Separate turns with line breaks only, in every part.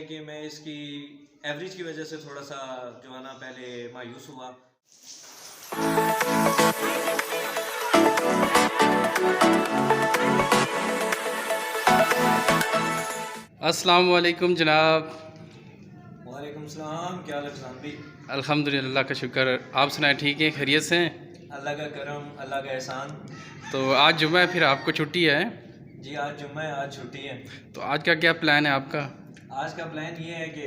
कि मैं इसकी एवरेज की वजह से थोड़ा सा जो है ना पहले मायूस हुआ।
अस्सलाम वालेकुम जनाब।
वालेकुम सलाम, क्या हाल है फैज़ान भाई?
अल्हम्दुलिल्लाह का शुक्र। आप सुनाएं, ठीक है, खैरियत से हैं?
अल्लाह का करम, अल्लाह का एहसान।
तो आज जुम्मा है, फिर आपको छुट्टी है?
जी आज जुम्मा है, आज छुट्टी है।
तो आज का क्या प्लान है आपका?
आज का प्लान ये है कि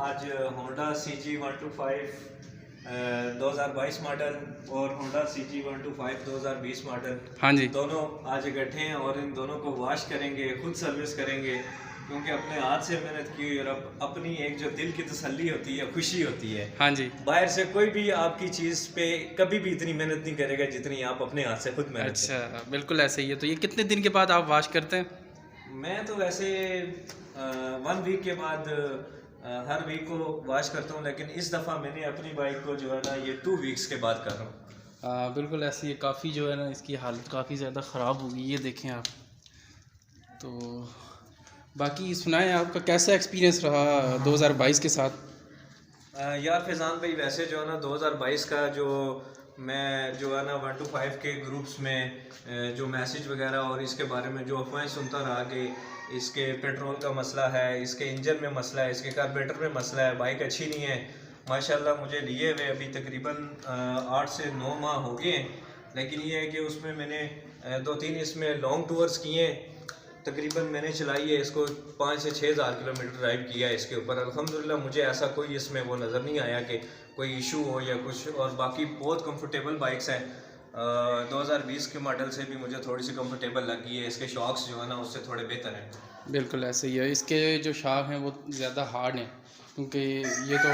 आज होंडा CG125 2022 मॉडल और होंडा CG125 2020 मॉडल,
हाँ जी।
दोनों आज इकट्ठे हैं और इन दोनों को वॉश करेंगे, खुद सर्विस करेंगे, क्योंकि अपने हाथ से मेहनत की हुई और अपनी एक जो दिल की तसल्ली होती है, खुशी होती है।
हाँ जी।
बाहर से कोई भी आपकी चीज़ पे कभी भी इतनी मेहनत नहीं करेगा जितनी आप अपने हाथ से खुद मेहनत
अच्छा, बिल्कुल ऐसे ही है। तो ये कितने दिन के बाद आप वॉश करते हैं?
करें। मैं तो वैसे 1 वीक के बाद हर वीक को वॉश करता हूँ, लेकिन इस दफ़ा मैंने अपनी बाइक को जो है ना ये 2 वीक्स के बाद कर रहा हूँ।
बिल्कुल ऐसी है। काफ़ी जो है ना इसकी हालत काफ़ी ज़्यादा ख़राब हो गई, ये देखें आप। तो बाकी सुनाएं, आपका कैसा एक्सपीरियंस रहा 2022 के साथ?
यार फैज़ान भाई, वैसे जो है ना 2022 का जो मैं जो है ना 125 के ग्रुप्स में जो मैसेज वगैरह और इसके बारे में जो अफवाहें सुनता रहा कि इसके पेट्रोल का मसला है, इसके इंजन में मसला है, इसके कार्बोरेटर में मसला है, बाइक अच्छी नहीं है। माशाल्लाह मुझे लिए हुए अभी तकरीबन 8 से 9 माह हो गए हैं, लेकिन ये है कि उसमें मैंने 2-3 इसमें लॉन्ग टूर्स किए हैं। तकरीबन मैंने चलाई है इसको 5 से 6 हज़ार किलोमीटर ड्राइव किया है इसके ऊपर। अल्हम्दुलिल्लाह मुझे ऐसा कोई इसमें वो नज़र नहीं आया कि कोई इशू हो या कुछ, और बाकी बहुत कंफर्टेबल बाइक्स हैं। 2020 के मॉडल से भी मुझे थोड़ी सी कंफर्टेबल लगी है, इसके शॉक्स जो है ना उससे थोड़े बेहतर हैं।
बिल्कुल ऐसे ही है। इसके जो शाख हैं वो ज़्यादा हार्ड हैं, क्योंकि ये तो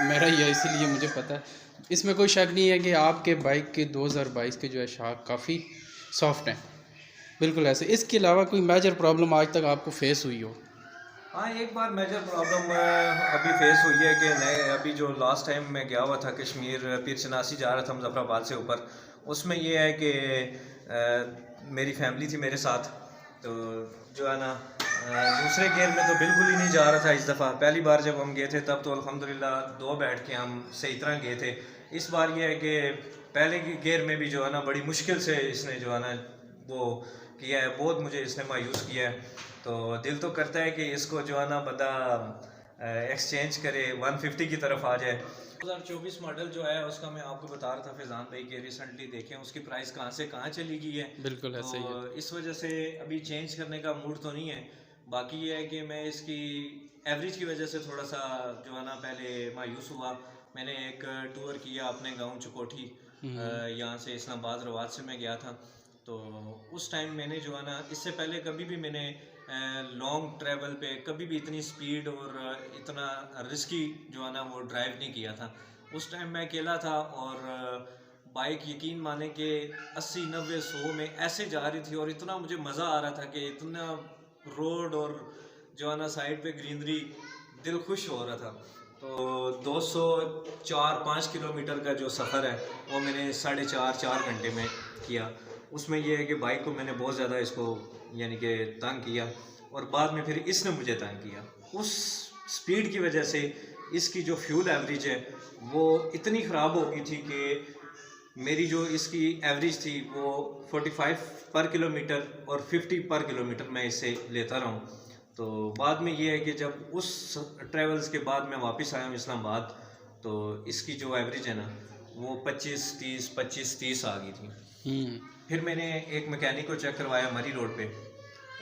मेरा ही है, इसीलिए मुझे पता है। इसमें कोई शक नहीं है कि आपके बाइक के 2022 के जो है शाख काफ़ी सॉफ्ट हैं। बिल्कुल ऐसे। इसके अलावा कोई मेजर प्रॉब्लम आज तक आपको फेस हुई हो?
हाँ, एक बार मेजर प्रॉब्लम अभी फेस हुई है कि मैं अभी जो लास्ट टाइम मैं गया हुआ था कश्मीर, पीर चनासी जा रहा था मुजफ्फराबाद से ऊपर। उसमें ये है कि मेरी फैमिली थी मेरे साथ, तो जो है ना दूसरे गियर में तो बिल्कुल ही नहीं जा रहा था इस दफ़ा। पहली बार जब हम गए थे तब तो अल्हम्दुलिल्लाह 2 बैठ के हम सही तरह गए थे। इस बार ये है कि पहले के गियर में भी जो है ना बड़ी मुश्किल से इसने जो है ना वो किया है, बहुत मुझे इसने मायूस किया है। तो दिल तो करता है कि इसको जो है ना बंदा एक्सचेंज करे, 150 की तरफ आ जाए। 2024 मॉडल जो है उसका मैं आपको बता रहा था फैज़ान भाई कि रिसेंटली देखें उसकी प्राइस कहाँ से कहाँ चली गई है।
बिल्कुल ऐसे ही है।
तो इस वजह से अभी चेंज करने का मूड तो नहीं है। बाकी ये है कि मैं इसकी एवरेज की वजह से थोड़ा सा जो है ना पहले मायूस हुआ। मैंने एक टूर किया अपने गाँव चुकोठी, यहाँ से इस्लामाबाद रवात से मैं गया था। तो उस टाइम मैंने जो है ना इससे पहले कभी भी मैंने लॉन्ग ट्रैवल पे कभी भी इतनी स्पीड और इतना रिस्की जो है ना वो ड्राइव नहीं किया था। उस टाइम मैं अकेला था और बाइक यकीन माने कि 80-90-100 में ऐसे जा रही थी और इतना मुझे मज़ा आ रहा था कि इतना रोड और जो है ना साइड पे ग्रीनरी, दिल खुश हो रहा था। तो 204-5 किलोमीटर का जो सफ़र है वो मैंने 4.5-4 घंटे में किया। उसमें यह है कि बाइक को मैंने बहुत ज़्यादा इसको यानी कि तंग किया और बाद में फिर इसने मुझे तंग किया। उस स्पीड की वजह से इसकी जो फ्यूल एवरेज है वो इतनी ख़राब हो गई थी कि मेरी जो इसकी एवरेज थी वो 45 पर किलोमीटर और 50 पर किलोमीटर मैं इससे लेता रहा हूँ। तो बाद में ये है कि जब उस ट्रेवल्स के बाद मैं वापस आया हूँ इस्लामाबाद, तो इसकी जो एवरेज है ना वो 25-30 आ गई थी। फिर मैंने एक मैकेनिक को चेक करवाया मरी रोड पे।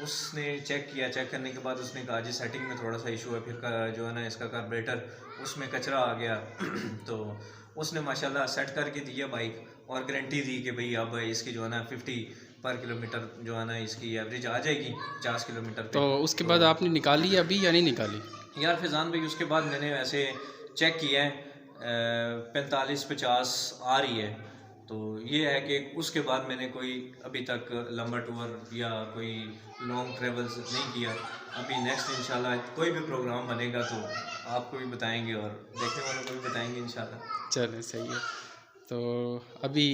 उसने चेक किया, चेक करने के बाद उसने कहा जी सेटिंग में थोड़ा सा इशू है, फिर का जो है ना इसका कार्बोरेटर उसमें कचरा आ गया। तो उसने माशाल्लाह सेट करके दिया बाइक और गारंटी दी कि भाई अब इसकी जो है ना 50 पर किलोमीटर जो है ना इसकी एवरेज आ जाएगी 50 किलोमीटर पे।
तो उसके बाद आपने निकाली अभी या नहीं निकाली?
यार फैज़ान भाई उसके बाद मैंने वैसे चेक किया है 45-50 आ रही है। तो ये है कि उसके बाद मैंने कोई अभी तक लंबा टूर या कोई लॉन्ग ट्रेवल्स नहीं किया। अभी नेक्स्ट इंशाल्लाह कोई भी प्रोग्राम बनेगा तो आपको भी बताएंगे और देखने वालों को भी बताएंगे इंशाल्लाह।
चलें, सही है। तो अभी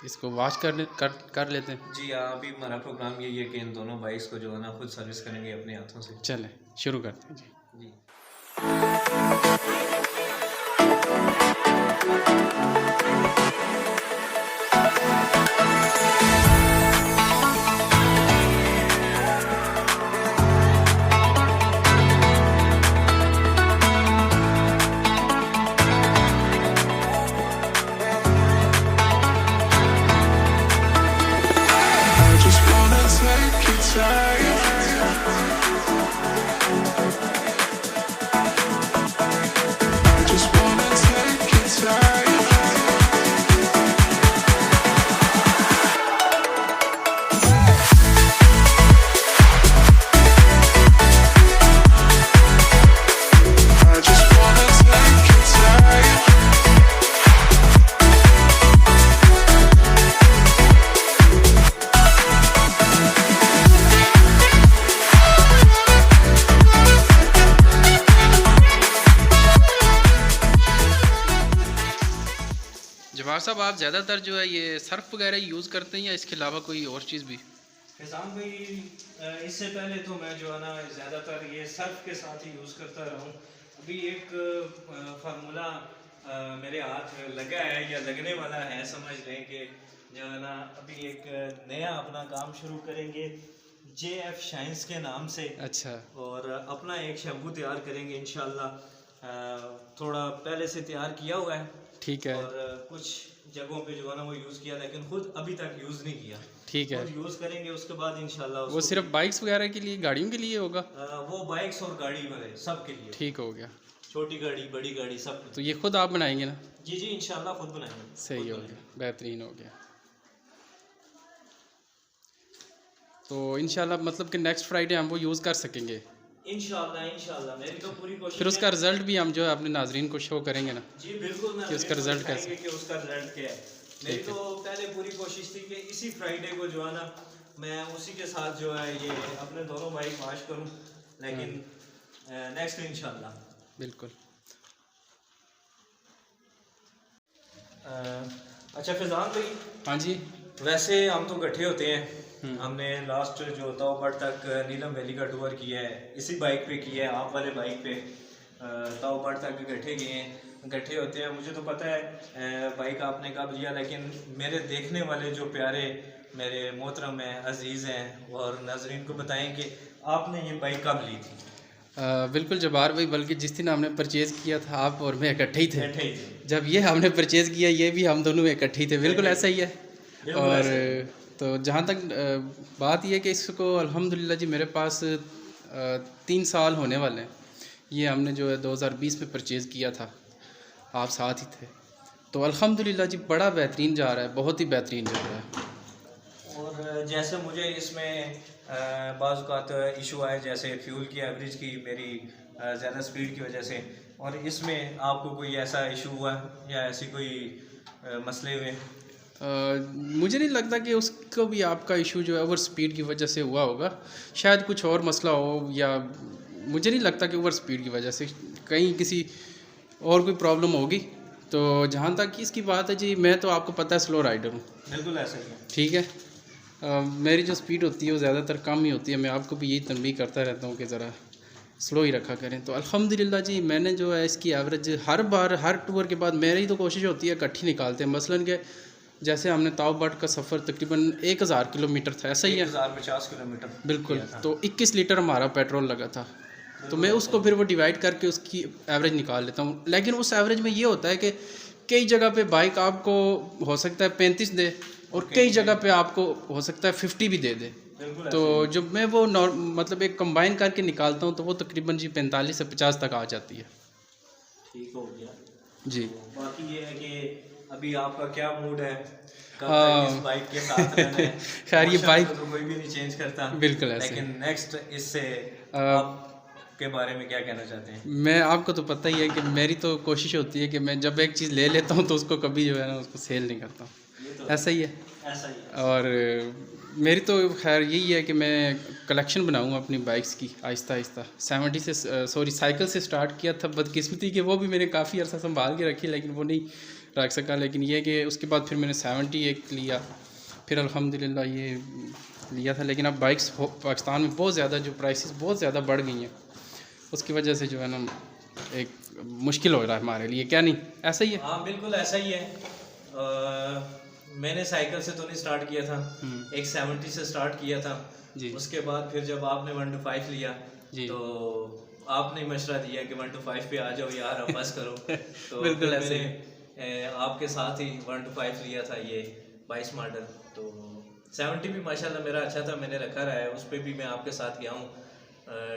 इसको वॉश कर लेते हैं।
जी हाँ, अभी हमारा प्रोग्राम यही है कि इन दोनों बाइक्स को जो है ना खुद सर्विस करेंगे अपने हाथों से।
चलें। शुरू करते हैं जी।
जी।
I just wanna take your time. I just wanna take your time. I just wanna take your time.
Jawahar साहब, आप ज़्यादातर जो है ये सर्फ वगैरह यूज़ करते हैं या इसके अलावा कोई और चीज़ भी?
फैज़ान भाई, इससे पहले तो मैं जो है ना ज़्यादातर ये सर्फ के साथ ही यूज़ करता रहा हूँ। अभी एक फार्मूला मेरे हाथ लगा है या लगने वाला है, समझ लें कि जो है ना अभी एक नया अपना काम शुरू करेंगे JF शाइन्स के नाम से।
अच्छा।
और अपना एक शैम्पू तैयार करेंगे इंशाल्लाह। थोड़ा पहले से तैयार किया हुआ है,
ठीक है।
और कुछ जगहों पे जो है ना वो यूज़ किया, लेकिन खुद अभी तक यूज़ नहीं किया।
ठीक है।
यूज़ करेंगे उसके बाद इंशाल्लाह।
वो सिर्फ बाइक्स वगैरह के लिए, गाड़ियों के लिए होगा?
वो बाइक्स और गाड़ी वगैरह सब के लिए।
ठीक हो गया।
छोटी गाड़ी, बड़ी गाड़ी, सब।
तो ये खुद आप बनाएंगे ना?
जी जी, इंशाल्लाह खुद बनाएंगे।
सही हो गया, बेहतरीन हो गया। तो इंशाल्लाह मतलब कि नेक्स्ट फ्राइडे हम वो यूज़ कर सकेंगे
इंशाल्लाह। इंशाल्लाह मेरी तो पूरी कोशिश
फिर उसका रिजल्ट भी हम जो है अपने नाजरीन को शो करेंगे ना?
जी बिल्कुल, मैं
कि उसका रिजल्ट कैसा
कि उसका रिजल्ट क्या है। मेरी तो पहले पूरी कोशिश थी कि इसी फ्राइडे को जो है ना मैं उसी के साथ जो है ये अपने दोनों बाइक वॉश करूं, लेकिन नेक्स्ट इंशाल्लाह।
बिल्कुल।
अच्छा फैज़ान भाई,
हाँ जी।
वैसे हम तो इकट्ठे होते हैं। हमने लास्ट जो ताऊबड़ तक नीलम वैली का टूर किया है, इसी बाइक पे किया है, आप वाले बाइक पे। ताऊबड़ तक इकट्ठे गए हैं, इकट्ठे होते हैं। मुझे तो पता है बाइक आपने कब लिया, लेकिन मेरे देखने वाले जो प्यारे मेरे मोहतरम हैं, अजीज़ हैं, और नाजरीन को बताएं कि आपने ये बाइक कब ली थी?
बिल्कुल जब्बार भाई, बल्कि जिस दिन हमने परचेज़ किया था आप और मैं इकट्ठे ही थे।
इकट्ठे ही थे।
जब ये हमने परचेज़ किया ये भी हम दोनों इकट्ठे ही थे। बिल्कुल ऐसा ही है। और तो जहाँ तक बात यह है कि इसको अल्हम्दुलिल्लाह जी मेरे पास 3 साल होने वाले हैं। ये हमने जो है 2020 में परचेज़ किया था, आप साथ ही थे। तो अल्हम्दुलिल्लाह जी बड़ा बेहतरीन जा रहा है, बहुत ही बेहतरीन जा रहा है।
और जैसे मुझे इसमें बाज़ औक़ात इशू आए, जैसे फ्यूल की एवरेज की मेरी ज़्यादा स्पीड की वजह से, और इसमें आपको कोई ऐसा इशू हुआ या ऐसी कोई मसले हुए?
मुझे नहीं लगता कि उसको भी आपका इशू जो है ओवर स्पीड की वजह से हुआ होगा। शायद कुछ और मसला हो, या मुझे नहीं लगता कि ओवर स्पीड की वजह से, कहीं किसी और कोई प्रॉब्लम होगी। तो जहाँ तक इसकी बात है जी, मैं तो आपको पता है स्लो राइडर हूँ।
बिल्कुल ऐसा ही है।
ठीक है। मेरी जो स्पीड होती है वो ज़्यादातर कम ही होती है। मैं आपको भी यही तनबीह करता रहता हूँ कि ज़रा स्लो ही रखा करें। तो अल्हम्दुलिल्लाह जी मैंने जो है इसकी एवरेज हर बार, हर टूर के बाद मेरी तो कोशिश होती है इकट्ठी निकालते हैं। मसलन के जैसे हमने ताऊबड़ का सफ़र तकरीबन 1000 किलोमीटर था, ऐसा ही है,
1050 किलोमीटर।
बिल्कुल। तो 21 लीटर हमारा पेट्रोल लगा था। तो मैं उसको फिर वो डिवाइड करके उसकी एवरेज निकाल लेता हूँ। लेकिन उस एवरेज में ये होता है कि कई जगह पे बाइक आपको हो सकता है 35 दे, और कई जगह पे आपको हो सकता है 50 भी दे दे। तो जब मैं वो मतलब एक कंबाइन करके निकालता हूँ तो वो तकरीबन जी 45 से 50 तक आ जाती है।
ठीक हो गया
जी।
बाकी ये है कि अभी आपका क्या मूड है, कब तक इस बाइक के साथ रहना है?
खैर ये बाइक
तो कोई भी नहीं चेंज करता,
बिल्कुल ऐसे।
लेकिन नेक्स्ट इससे के बारे में क्या कहना चाहते हैं?
मैं आपको तो पता ही है कि मेरी तो कोशिश होती है कि मैं जब एक चीज़ ले लेता हूँ तो उसको कभी जो है ना उसको सेल नहीं करता।
तो
ऐसा ही है।
ऐसा ही है।
और मेरी तो खैर यही है कि मैं कलेक्शन बनाऊँ अपनी बाइक्स की आहिस्ता आहिस्ता। 70 से साइकिल से स्टार्ट किया था, बदकिस्मती कि वो भी मैंने काफ़ी अर्सा संभाल के रखी, लेकिन वो नहीं रख सका। लेकिन ये कि उसके बाद फिर मैंने 70 एक लिया, फिर अल्हम्दुलिल्लाह ये लिया था। लेकिन अब बाइक्स पाकिस्तान में बहुत ज़्यादा जो प्राइसेस बहुत ज़्यादा बढ़ गई हैं, उसकी वजह से जो है ना एक मुश्किल हो रहा है हमारे लिए, क्या नहीं ऐसा ही है?
हाँ बिल्कुल ऐसा ही है। मैंने साइकिल से तो नहीं स्टार्ट किया था, एक 70 से स्टार्ट किया था
जी।
उसके बाद फिर जब आपने 1 to 5 लिया
जी।
तो आपने मशवरा दिया कि 1 to 5 पे आ जाओ यार, अब बस करो। तो
बिल्कुल
फिर
ऐसे
मैंने आपके साथ ही 1 to 5 लिया था, ये 22 मॉडल। तो 70 भी माशाल्लाह मेरा अच्छा था, मैंने रखा रहा है, उस पर भी मैं आपके साथ गया हूँ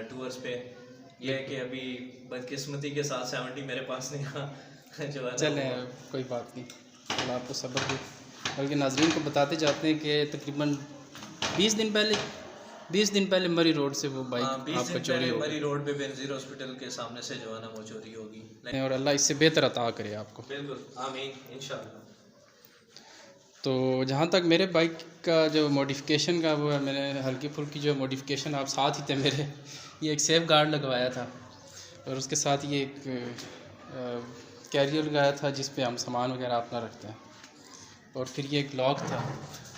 टूर्स पे। ये है कि अभी बदकिस्मती के साथ 70 मेरे पास नहीं था जो है ना
चले कोई बात नहीं, अल्लाह आपको सबक दे। बल्कि नाजरीन को बताते जाते हैं कि तकरीबन 20 दिन पहले मरी रोड से वो बाइक आपका चोरी हो
मरी रोड पे बेनजीर हॉस्पिटल के सामने से जो है ना वो चोरी होगी।
गई, और अल्लाह इससे बेहतर अता करे आपको।
बिल्कुल आमीन इंशाल्लाह।
तो जहाँ तक मेरे बाइक का जो मॉडिफिकेशन का वो है, मैंने हल्की फुल्की जो मॉडिफिकेशन, आप साथ ही थे मेरे, ये एक सेफ गार्ड लगवाया था और उसके साथ ये एक कैरियर लगाया था जिस पे हम सामान वगैरह अपना रखते हैं, और फिर ये एक लॉक था।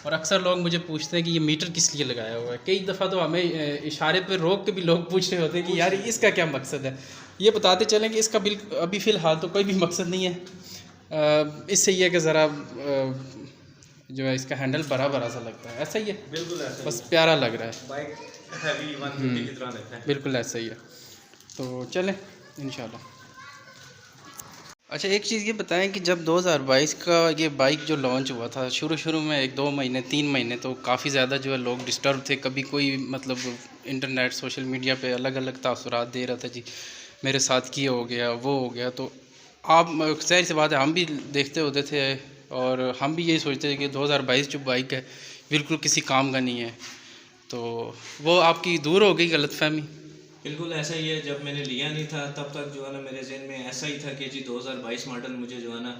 और अक्सर लोग मुझे पूछते हैं कि ये मीटर किस लिए लगाया हुआ है। कई दफ़ा तो हमें इशारे पे रोक के भी लोग पूछ रहे होते हैं कि यार इसका क्या मकसद है। ये बताते चलें कि इसका बिल अभी फ़िलहाल तो कोई भी मकसद नहीं है। इससे ये है कि ज़रा जो है इसका हैंडल बड़ा बड़ा सा लगता है, ऐसा ही है,
बिल्कुल ऐसा
बस प्यारा लग रहा है,
बाइक हैवी 150 की तरह लगता है।
बिल्कुल ऐसा ही है। तो चलें इंशाल्लाह। अच्छा एक चीज़ ये बताएं कि जब 2022 का ये बाइक जो लॉन्च हुआ था, शुरू में 1-2 महीने 3 महीने तो काफ़ी ज़्यादा जो है लोग डिस्टर्ब थे। कभी कोई मतलब इंटरनेट सोशल मीडिया पे अलग अलग तासुरात दे रहा था, जी मेरे साथ ये हो गया वो हो गया। तो आप ज़ाहिर सी बात है हम भी देखते होते थे और हम भी यही सोचते थे कि 2022 जो बाइक है बिल्कुल किसी काम का नहीं है। तो वो आपकी दूर हो गई गलतफहमी?
बिल्कुल ऐसा ही है। जब मैंने लिया नहीं था तब तक जो है ना मेरे जहन में ऐसा ही था कि जी 2022 मॉडल मुझे जो है ना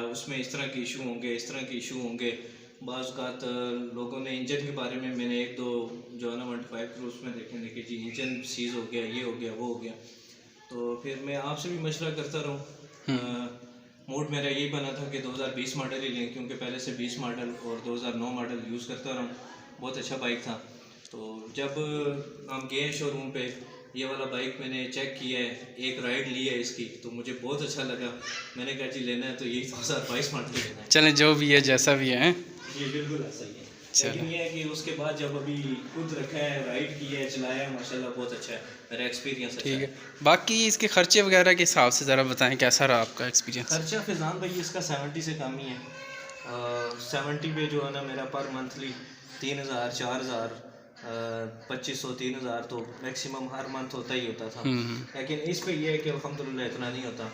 उसमें इस तरह के इशू होंगे, इस तरह के इशू होंगे। बाज़ लोगों ने इंजन के बारे में, मैंने 1-2 जो है ना 125 क्रूज में देखे कि जी इंजन सीज़ हो गया, ये हो गया वो हो गया। तो फिर मैं आपसे भी मशवरा करता रहूँ। मूड मेरा यही बना था कि 2020 मॉडल ही लें, क्योंकि पहले से 20 मॉडल और 2009 मॉडल यूज़ करता रहा हूँ, बहुत अच्छा बाइक था। तो जब हम गए शोरूम पे, ये वाला बाइक मैंने चेक किया है, एक राइड ली है इसकी, तो मुझे बहुत अच्छा लगा। मैंने कहा जी लेना है तो यही 2022 मॉडल लेना है।
चलें जो भी है जैसा भी है
ये बिल्कुल ऐसा ही है। लेकिन ये है कि उसके बाद जब अभी खुद रखा है, राइड किया है, चलाया है, माशाल्लाह बहुत अच्छा है, मेरा एक्सपीरियंस अच्छा
ठीक है। बाकी इसके खर्चे वगैरह के हिसाब से ज़रा बताएं कैसा रहा आपका एक्सपीरियंस?
खर्चा फिजान भाई इसका 70 से कम ही है। 70 पे जो है ना मेरा पर मंथली 3000, 4000, 2500, 3000 तो मैक्सिमम हर मंथ होता ही होता था। लेकिन इस पे ये है कि अल्हम्दुलिल्लाह इतना नहीं होता।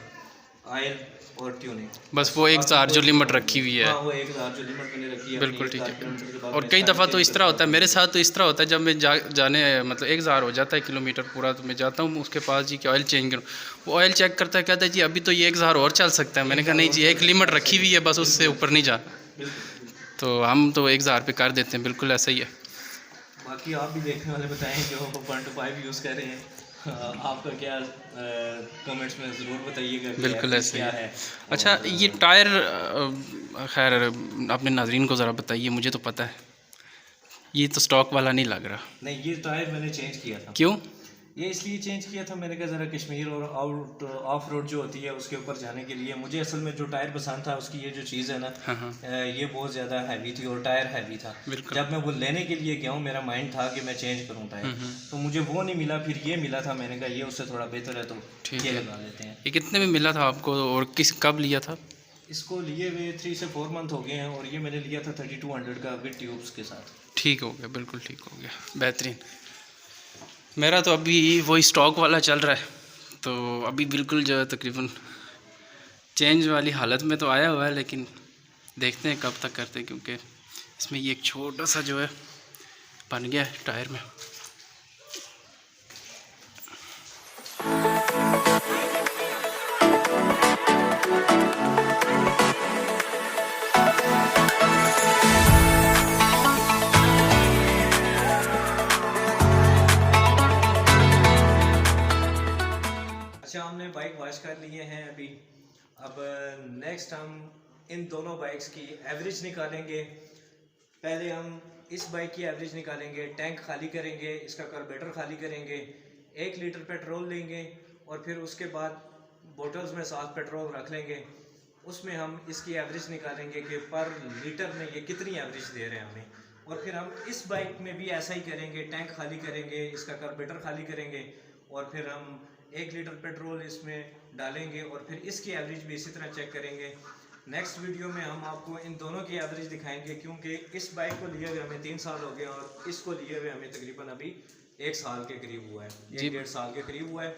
ऑयल और ट्यूनिंग,
बस वो 1000 जो लिमिट रखी हुई है।
हाँ वो 1000 जो लिमिट मैंने रखी है
बिल्कुल ठीक
अपनी, 1000 किलोमीटर के
है।
बाद
और
मैं
कई
सारी
दफ़ा तो
चेंज
इस तरह होता है,
करता
मेरे साथ तो इस तरह होता है, जब मैं जाने मतलब 1000 हो जाता है किलोमीटर पूरा, तो मैं जाता हूँ उसके पास जी कि ऑयल चेंज करूँ। वो ऑयल चेक करता है, कहता है जी अभी तो ये 1000 और चल सकता है। मैंने कहा नहीं जी, एक लिमिट रखी हुई है, बस उससे ऊपर नहीं जा। तो हम तो 1000 पे कर देते हैं, बिल्कुल ऐसा ही है।
बाकी आप भी देखने वाले बताएं जो 125 यूज़ कर रहे हैं, आपका क्या कमेंट्स में ज़रूर बताइएगा कि
बिल्कुल ऐसे
क्या
ही
है।
अच्छा ये टायर खैर अपने नाजरीन को ज़रा बताइए, मुझे तो पता है ये तो स्टॉक वाला नहीं लग रहा।
नहीं, ये टायर मैंने चेंज किया था।
क्यों?
ये इसलिए चेंज किया था, मैंने कहा ज़रा कश्मीर और आउट ऑफ रोड जो होती है उसके ऊपर जाने के लिए, मुझे असल में जो टायर पसंद था उसकी ये जो चीज़ है ना, ये बहुत ज़्यादा हैवी थी और टायर हैवी था। जब मैं वो लेने के लिए गया हूँ, मेरा माइंड था कि मैं चेंज करूँ टायर, तो मुझे वो नहीं मिला, फिर ये मिला था। मैंने कहा ये उससे थोड़ा बेहतर है, तो ये लगा लेते हैं।
ये कितने में मिला था आपको और कब लिया था?
इसको लिए हुए 3 से 4 मंथ हो गए हैं और ये मैंने लिया था 3200 का विद ट्यूब्स के साथ।
ठीक हो गया, बिल्कुल ठीक हो गया, बेहतरीन। मेरा तो अभी वही स्टॉक वाला चल रहा है, तो अभी बिल्कुल जो है तकरीबन चेंज वाली हालत में तो आया हुआ है, लेकिन देखते हैं कब तक करते हैं, क्योंकि इसमें ये एक छोटा सा जो है बन गया है टायर में।
हमने बाइक वॉश कर लिए हैं अभी। अब नेक्स्ट हम इन दोनों बाइक्स की एवरेज निकालेंगे। पहले हम इस बाइक की एवरेज निकालेंगे, टैंक खाली करेंगे, इसका कार्बोरेटर खाली करेंगे, 1 लीटर पेट्रोल लेंगे और फिर उसके बाद बोतल्स में साथ पेट्रोल रख लेंगे, उसमें हम इसकी एवरेज निकालेंगे कि पर लीटर में ये कितनी एवरेज दे रहे हैं हमें। और फिर हम इस बाइक में भी ऐसा ही करेंगे, टैंक खाली करेंगे, इसका कार्बोरेटर खाली करेंगे और फिर हम 1 लीटर पेट्रोल इसमें डालेंगे और फिर इसकी एवरेज भी इसी तरह चेक करेंगे। नेक्स्ट वीडियो में हम आपको इन दोनों की एवरेज दिखाएंगे, क्योंकि इस बाइक को लिए हुए हमें 3 साल हो गए और इसको लिए हुए हमें तकरीबन अभी 1 साल के करीब हुआ है, 1-1.5 साल के करीब हुआ है।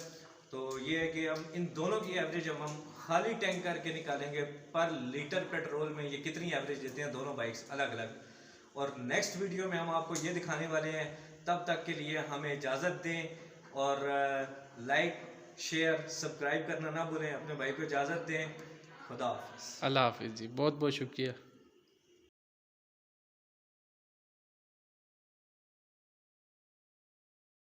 तो ये है कि हम इन दोनों की एवरेज हम खाली टैंक करके निकालेंगे पर लीटर पेट्रोल में ये कितनी एवरेज देते हैं दोनों बाइक्स अलग अलग। और नेक्स्ट वीडियो में हम आपको ये दिखाने वाले हैं। तब तक के लिए हमें इजाज़त दें और लाइक शेयर सब्सक्राइब करना ना भूलें। अपने भाई को इजाज़त दें। खुदा हाफिज़।
अल्लाह हाफिज़ जी, बहुत बहुत शुक्रिया।